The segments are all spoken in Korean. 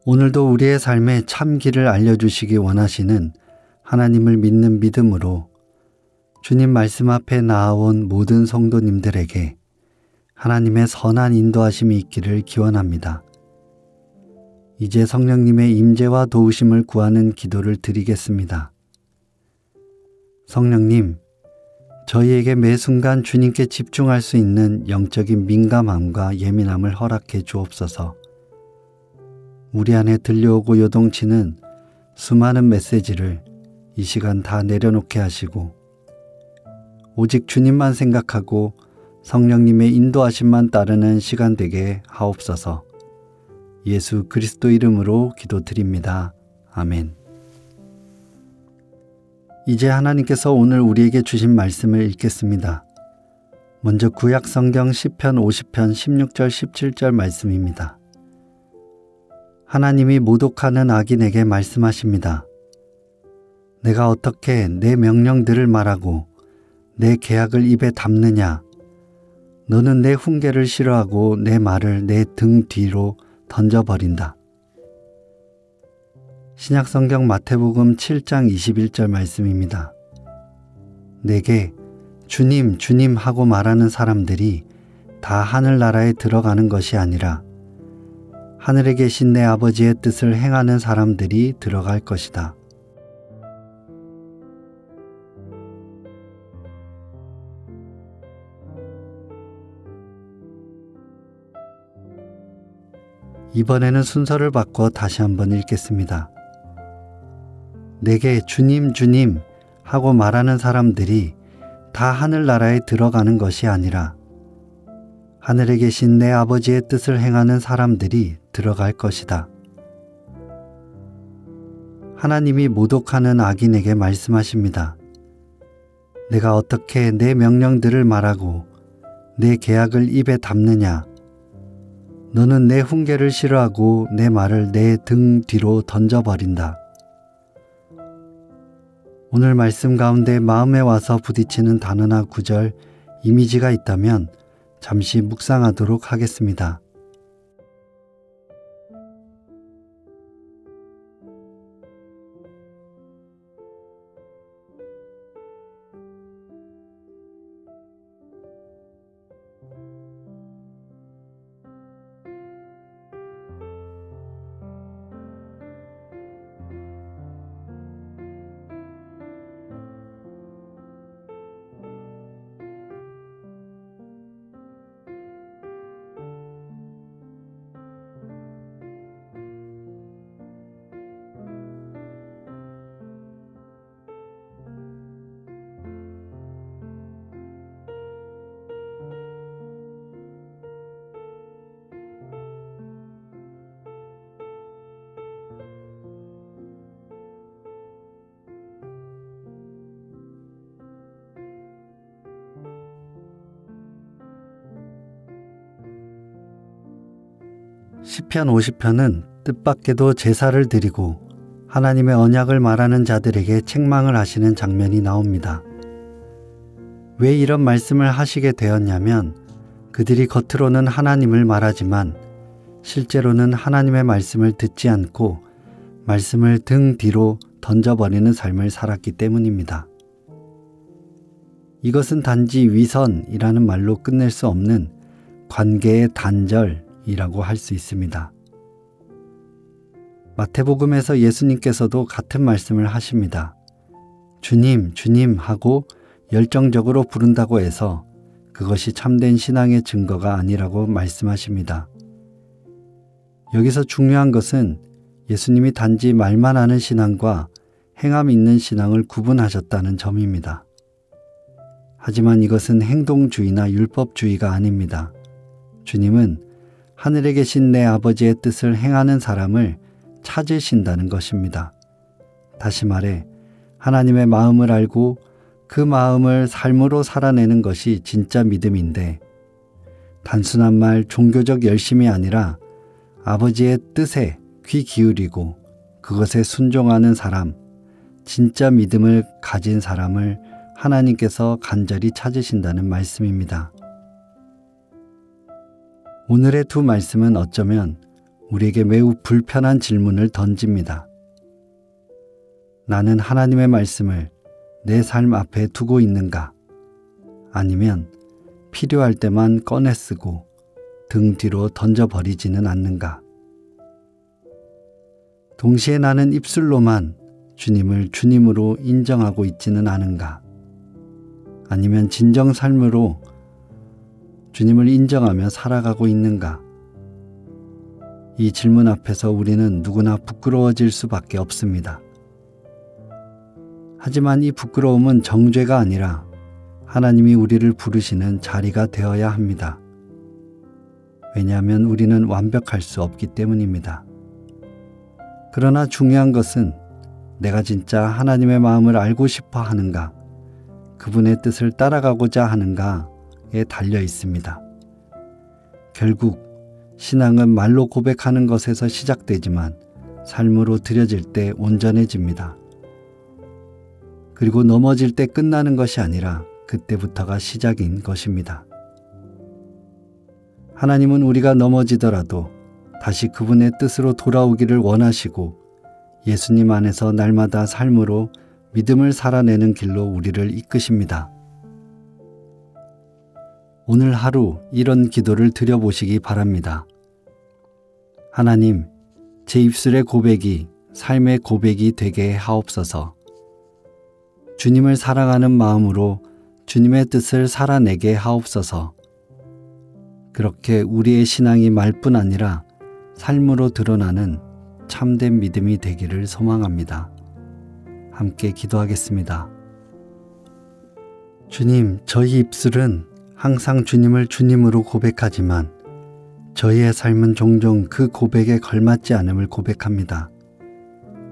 오늘도 우리의 삶에 참 길을 알려주시기 원하시는 하나님을 믿는 믿음으로 주님 말씀 앞에 나아온 모든 성도님들에게 하나님의 선한 인도하심이 있기를 기원합니다. 이제 성령님의 임재와 도우심을 구하는 기도를 드리겠습니다. 성령님, 저희에게 매 순간 주님께 집중할 수 있는 영적인 민감함과 예민함을 허락해 주옵소서. 우리 안에 들려오고 요동치는 수많은 메시지를 이 시간 다 내려놓게 하시고 오직 주님만 생각하고 성령님의 인도하심만 따르는 시간 되게 하옵소서. 예수 그리스도 이름으로 기도드립니다. 아멘. 이제 하나님께서 오늘 우리에게 주신 말씀을 읽겠습니다. 먼저 구약 성경 시편 50편 16절 17절 말씀입니다. 하나님이 모독하는 악인에게 말씀하십니다. 내가 어떻게 내 명령들을 말하고 내 계약을 입에 담느냐? 너는 내 훈계를 싫어하고 내 말을 내 등 뒤로 던져버린다. 신약성경 마태복음 7장 21절 말씀입니다. 내게 주님 주님 하고 말하는 사람들이 다 하늘나라에 들어가는 것이 아니라 하늘에 계신 내 아버지의 뜻을 행하는 사람들이 들어갈 것이다. 이번에는 순서를 바꿔 다시 한번 읽겠습니다. 내게 주님 주님 하고 말하는 사람들이 다 하늘나라에 들어가는 것이 아니라 하늘에 계신 내 아버지의 뜻을 행하는 사람들이 들어갈 것이다. 하나님이 모독하는 악인에게 말씀하십니다. 내가 어떻게 내 명령들을 말하고 내 계약을 입에 담느냐? 너는 내 훈계를 싫어하고 내 말을 내 등 뒤로 던져버린다. 오늘 말씀 가운데 마음에 와서 부딪히는 단어나 구절, 이미지가 있다면 잠시 묵상하도록 하겠습니다. 시편 50편은 뜻밖에도 제사를 드리고 하나님의 언약을 말하는 자들에게 책망을 하시는 장면이 나옵니다. 왜 이런 말씀을 하시게 되었냐면 그들이 겉으로는 하나님을 말하지만 실제로는 하나님의 말씀을 듣지 않고 말씀을 등 뒤로 던져버리는 삶을 살았기 때문입니다. 이것은 단지 위선이라는 말로 끝낼 수 없는 관계의 단절이라고 할 수 있습니다. 마태복음에서 예수님께서도 같은 말씀을 하십니다. 주님, 주님 하고 열정적으로 부른다고 해서 그것이 참된 신앙의 증거가 아니라고 말씀하십니다. 여기서 중요한 것은 예수님이 단지 말만 하는 신앙과 행함 있는 신앙을 구분하셨다는 점입니다. 하지만 이것은 행동주의나 율법주의가 아닙니다. 주님은 하늘에 계신 내 아버지의 뜻을 행하는 사람을 찾으신다는 것입니다. 다시 말해 하나님의 마음을 알고 그 마음을 삶으로 살아내는 것이 진짜 믿음인데 단순한 말 종교적 열심이 아니라 아버지의 뜻에 귀 기울이고 그것에 순종하는 사람, 진짜 믿음을 가진 사람을 하나님께서 간절히 찾으신다는 말씀입니다. 오늘의 두 말씀은 어쩌면 우리에게 매우 불편한 질문을 던집니다. 나는 하나님의 말씀을 내 삶 앞에 두고 있는가? 아니면 필요할 때만 꺼내 쓰고 등 뒤로 던져버리지는 않는가? 동시에 나는 입술로만 주님을 주님으로 인정하고 있지는 않은가? 아니면 진정 삶으로 주님을 인정하며 살아가고 있는가? 이 질문 앞에서 우리는 누구나 부끄러워질 수밖에 없습니다. 하지만 이 부끄러움은 정죄가 아니라 하나님이 우리를 부르시는 자리가 되어야 합니다. 왜냐하면 우리는 완벽할 수 없기 때문입니다. 그러나 중요한 것은 내가 진짜 하나님의 마음을 알고 싶어 하는가, 그분의 뜻을 따라가고자 하는가에 달려 있습니다. 결국 신앙은 말로 고백하는 것에서 시작되지만 삶으로 드려질 때 온전해집니다. 그리고 넘어질 때 끝나는 것이 아니라 그때부터가 시작인 것입니다. 하나님은 우리가 넘어지더라도 다시 그분의 뜻으로 돌아오기를 원하시고 예수님 안에서 날마다 삶으로 믿음을 살아내는 길로 우리를 이끄십니다. 오늘 하루 이런 기도를 드려보시기 바랍니다. 하나님, 제 입술의 고백이 삶의 고백이 되게 하옵소서. 주님을 사랑하는 마음으로 주님의 뜻을 살아내게 하옵소서. 그렇게 우리의 신앙이 말뿐 아니라 삶으로 드러나는 참된 믿음이 되기를 소망합니다. 함께 기도하겠습니다. 주님, 저희 입술은 항상 주님을 주님으로 고백하지만 저희의 삶은 종종 그 고백에 걸맞지 않음을 고백합니다.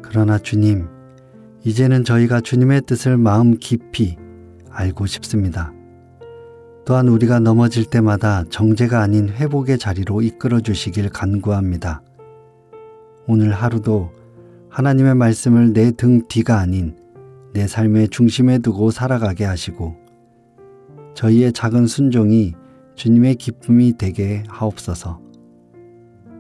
그러나 주님, 이제는 저희가 주님의 뜻을 마음 깊이 알고 싶습니다. 또한 우리가 넘어질 때마다 정죄가 아닌 회복의 자리로 이끌어 주시길 간구합니다. 오늘 하루도 하나님의 말씀을 내 등 뒤가 아닌 내 삶의 중심에 두고 살아가게 하시고 저희의 작은 순종이 주님의 기쁨이 되게 하옵소서.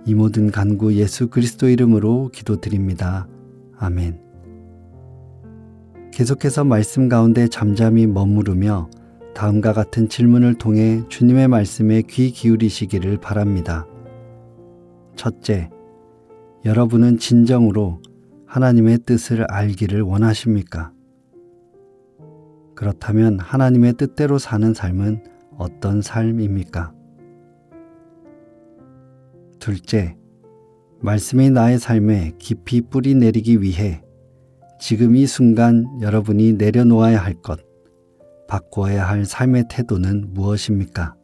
이 모든 간구 예수 그리스도 이름으로 기도드립니다. 아멘. 계속해서 말씀 가운데 잠잠히 머무르며 다음과 같은 질문을 통해 주님의 말씀에 귀 기울이시기를 바랍니다. 첫째, 여러분은 진정으로 하나님의 뜻을 알기를 원하십니까? 그렇다면 하나님의 뜻대로 사는 삶은 어떤 삶입니까? 둘째, 말씀이 나의 삶에 깊이 뿌리 내리기 위해 지금 이 순간 여러분이 내려놓아야 할 것, 바꿔야 할 삶의 태도는 무엇입니까?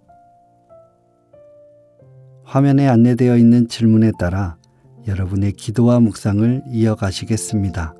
화면에 안내되어 있는 질문에 따라 여러분의 기도와 묵상을 이어가시겠습니다.